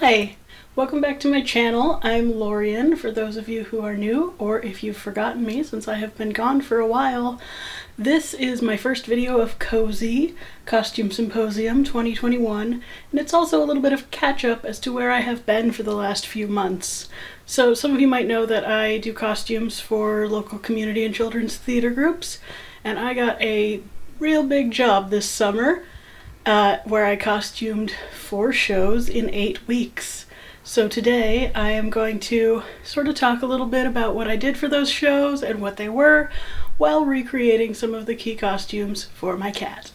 Hi! Welcome back to my channel. I'm Lorian, for those of you who are new, or if you've forgotten me since I have been gone for a while. This is my first video of CoSy, Costume Symposium 2021, and it's also a little bit of catch-up as to where I have been for the last few months. So some of you might know that I do costumes for local community and children's theater groups, and I got a real big job this summer where I costumed 4 shows in 8 weeks. So today I am going to sort of talk a little bit about what I did for those shows and what they were, while recreating some of the key costumes for my cat.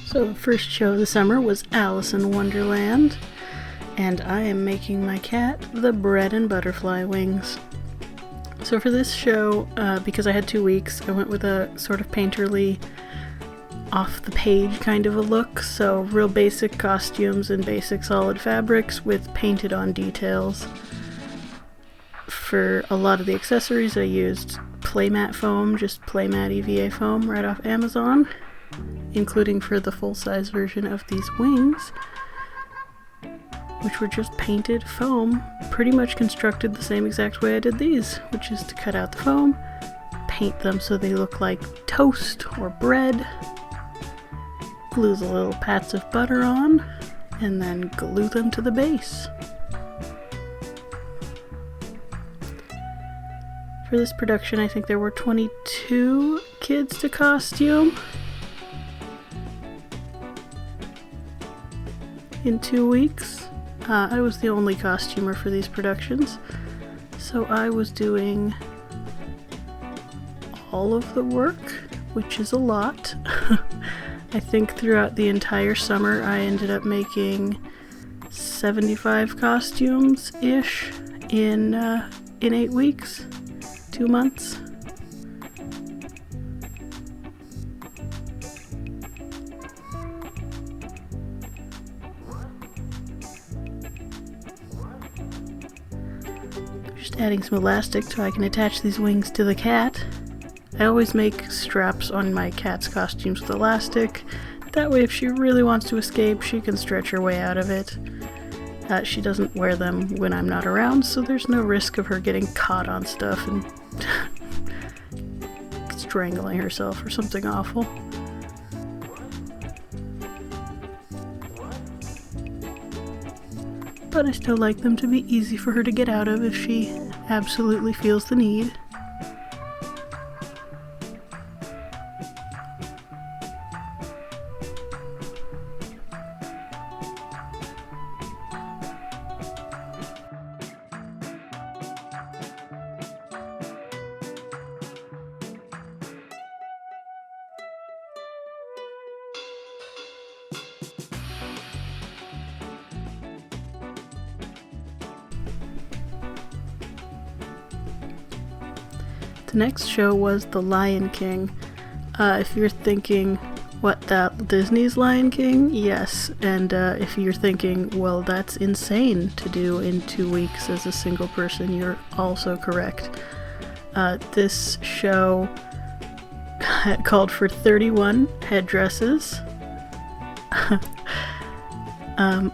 So the first show of the summer was Alice in Wonderland, and I am making my cat the bread and butterfly wings. So for this show, because I had 2 weeks, I went with a sort of painterly, off-the-page kind of a look, so real basic costumes and basic solid fabrics with painted-on details. For a lot of the accessories, I used playmat foam, just playmat EVA foam right off Amazon, including for the full-size version of these wings, which were just painted foam, pretty much constructed the same exact way I did these, which is to cut out the foam, paint them so they look like toast or bread, glue the little pats of butter on, and then glue them to the base. For this production, I think there were 22 kids to costume in 2 weeks. I was the only costumer for these productions, so I was doing all of the work, which is a lot. I think throughout the entire summer I ended up making 75 costumes-ish in 8 weeks, 2 months. Just adding some elastic so I can attach these wings to the cat. I always make straps on my cat's costumes with elastic. That way if she really wants to escape, she can stretch her way out of it. She doesn't wear them when I'm not around, so there's no risk of her getting caught on stuff and strangling herself or something awful. But I still like them to be easy for her to get out of if she absolutely feels the need. The next show was The Lion King. If you're thinking, what, that Disney's Lion King? Yes, and if you're thinking, well, that's insane to do in 2 weeks as a single person, you're also correct. This show called for 31 headdresses,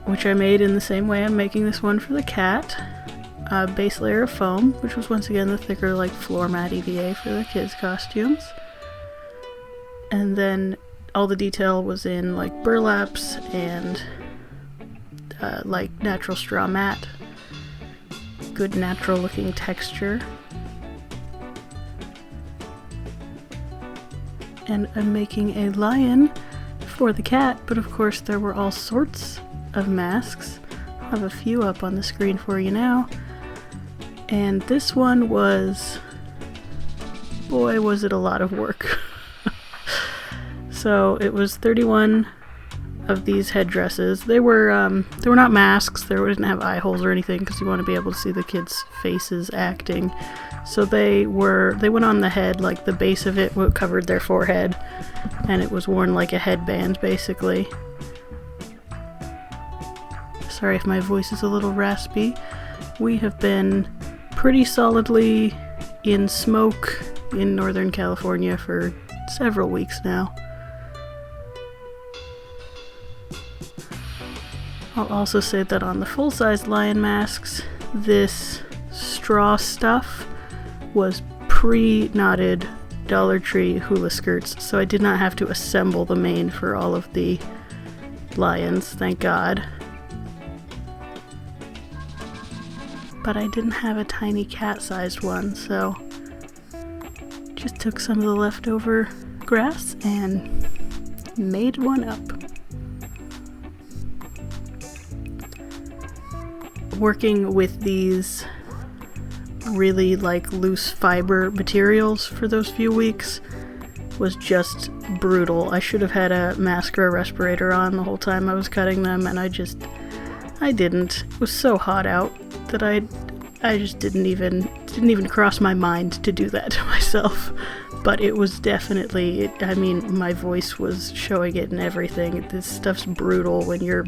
which I made in the same way I'm making this one for the cat. Base layer of foam, which was once again the thicker, like, floor mat EVA for the kids' costumes. And then all the detail was in, like, burlaps and, like, natural straw mat. Good natural looking texture. And I'm making a lion for the cat, but of course there were all sorts of masks. I'll have a few up on the screen for you now. And this one was, boy, was it a lot of work. So it was 31 of these headdresses. They were not masks. They didn't have eye holes or anything because you want to be able to see the kids' faces acting. So they went on the head, like the base of it covered their forehead, and it was worn like a headband, basically. Sorry if my voice is a little raspy. We have been pretty solidly in smoke in Northern California for several weeks now. I'll also say that on the full-size lion masks, this straw stuff was pre-knotted Dollar Tree hula skirts, so I did not have to assemble the mane for all of the lions, thank God. But I didn't have a tiny cat-sized one, so just took some of the leftover grass and made one up. Working with these really like loose fiber materials for those few weeks was just brutal. I should have had a mask or a respirator on the whole time I was cutting them, and I didn't. It was so hot out that I just didn't even cross my mind to do that to myself. But it was definitely, I mean, my voice was showing it and everything. This stuff's brutal when you're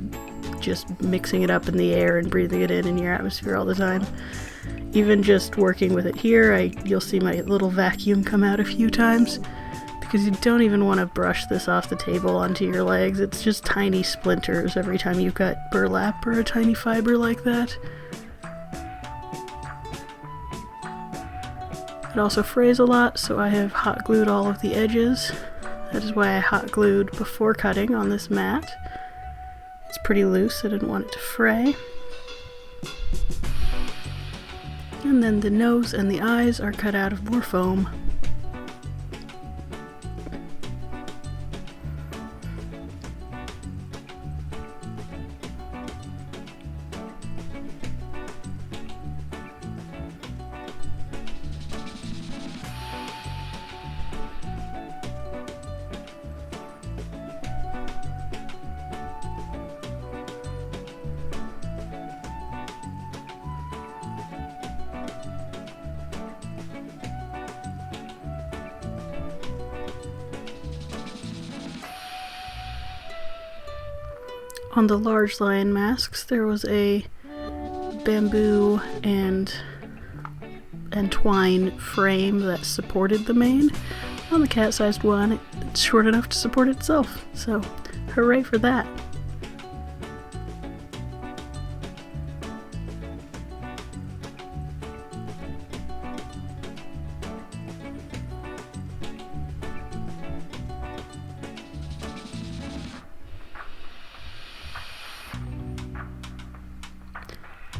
just mixing it up in the air and breathing it in your atmosphere all the time. Even just working with it here, you'll see my little vacuum come out a few times, because you don't even want to brush this off the table onto your legs. It's just tiny splinters every time you've got burlap or a tiny fiber like that. It also frays a lot, so I have hot glued all of the edges. That is why I hot glued before cutting on this mat. It's pretty loose, I didn't want it to fray. And then the nose and the eyes are cut out of more foam. On the large lion masks, there was a bamboo and twine frame that supported the mane. On the cat-sized one, it's short enough to support itself, so hooray for that.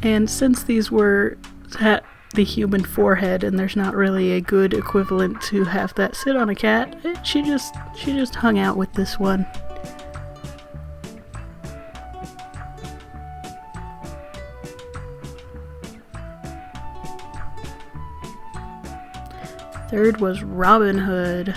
And since these were at the human forehead and there's not really a good equivalent to have that sit on a cat, she just hung out with this one. Third was Robin Hood.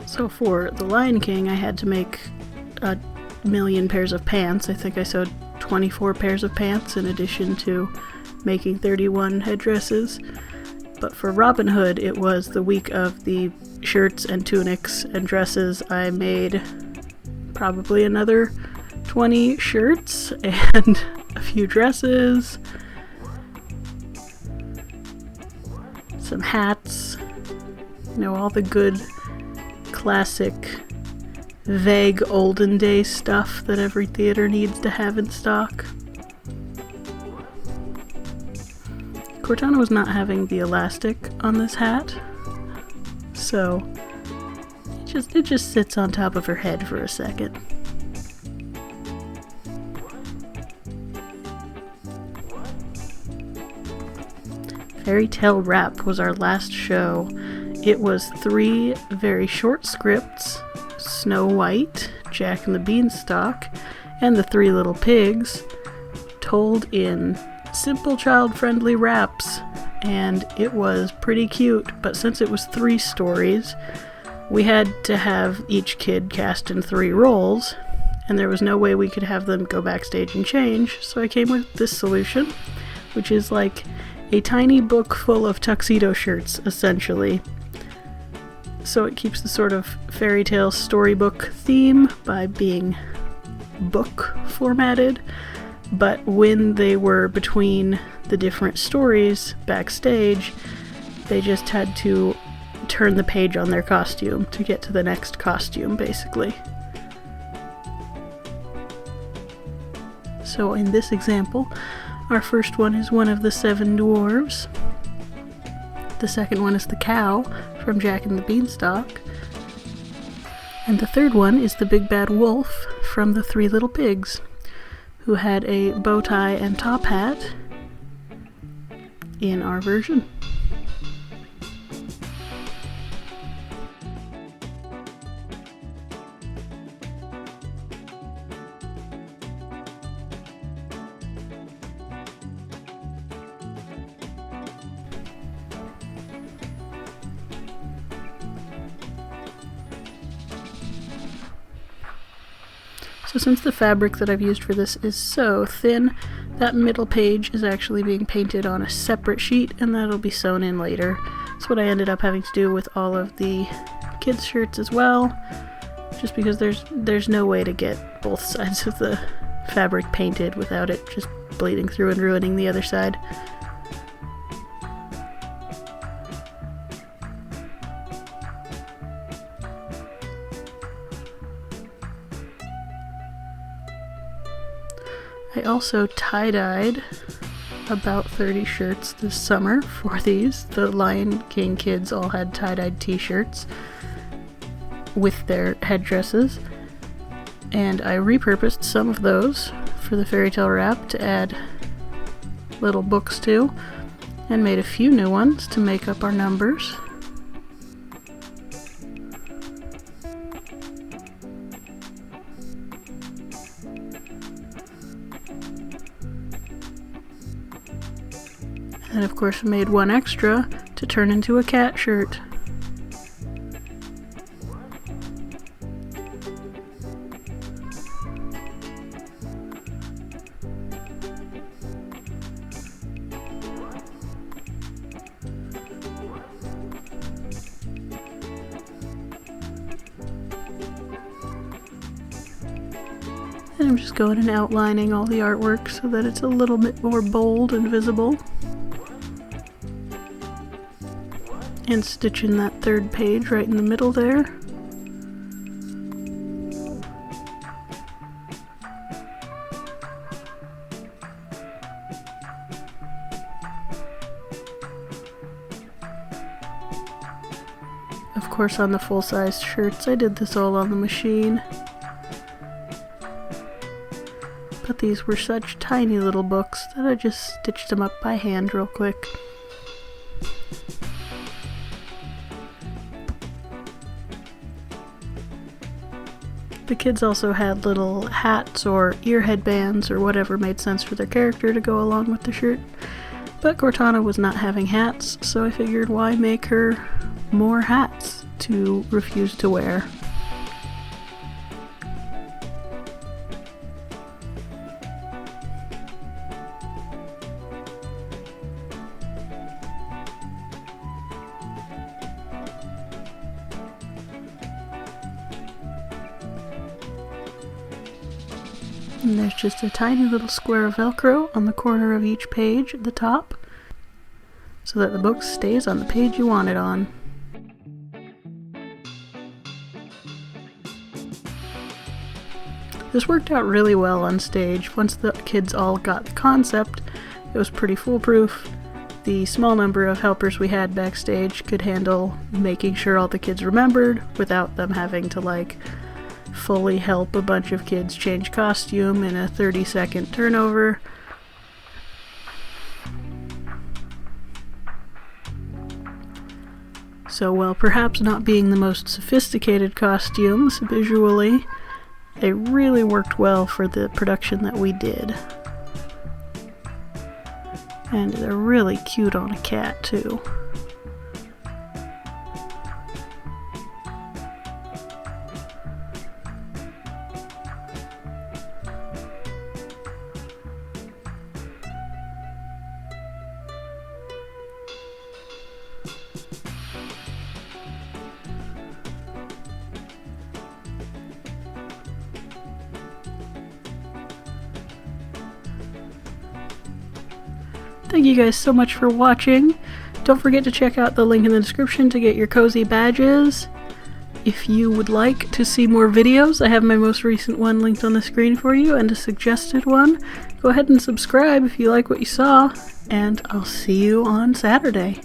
So for the Lion King, I had to make a million pairs of pants. I think I sewed 24 pairs of pants in addition to making 31 headdresses. But for Robin Hood, it was the week of the shirts and tunics and dresses. I made probably another 20 shirts and a few dresses, some hats, all the good classic vague olden day stuff that every theater needs to have in stock. Cortana was not having the elastic on this hat, so it just sits on top of her head for a second. Fairy Tale Rap was our last show. It was 3 very short scripts: Snow White, Jack and the Beanstalk, and the 3 Little Pigs, told in simple child-friendly raps, and it was pretty cute. But since it was 3 stories, we had to have each kid cast in 3 roles, and there was no way we could have them go backstage and change, so I came with this solution, which is like a tiny book full of tuxedo shirts, essentially. So it keeps the sort of fairy tale storybook theme by being book formatted, but when they were between the different stories backstage, they just had to turn the page on their costume to get to the next costume, basically. So in this example, our first one is one of the 7 dwarves. The second one is the cow from Jack and the Beanstalk. And the third one is the big bad wolf from the 3 Little Pigs, who had a bow tie and top hat in our version. So since the fabric that I've used for this is so thin, that middle page is actually being painted on a separate sheet, and that'll be sewn in later. That's what I ended up having to do with all of the kids' shirts as well, just because there's no way to get both sides of the fabric painted without it just bleeding through and ruining the other side. I also tie-dyed about 30 shirts this summer for these. The Lion King kids all had tie-dyed t-shirts with their headdresses, and I repurposed some of those for the fairy tale wrap to add little books to, and made a few new ones to make up our numbers. And of course made one extra to turn into a cat shirt. And I'm just going and outlining all the artwork so that it's a little bit more bold and visible. And stitching that third page right in the middle there. Of course, on the full-size shirts, I did this all on the machine. But these were such tiny little books that I just stitched them up by hand real quick. The kids also had little hats or ear headbands or whatever made sense for their character to go along with the shirt. But Cortana was not having hats, so I figured why make her more hats to refuse to wear. And there's just a tiny little square of Velcro on the corner of each page at the top, so that the book stays on the page you want it on. This worked out really well on stage. Once the kids all got the concept, it was pretty foolproof. The small number of helpers we had backstage could handle making sure all the kids remembered without them having to fully help a bunch of kids change costume in a 30-second turnover. So while perhaps not being the most sophisticated costumes visually, they really worked well for the production that we did. And they're really cute on a cat too. Thank you guys so much for watching. Don't forget to check out the link in the description to get your CoSy badges. If you would like to see more videos, I have my most recent one linked on the screen for you and a suggested one. Go ahead and subscribe if you like what you saw, and I'll see you on Saturday.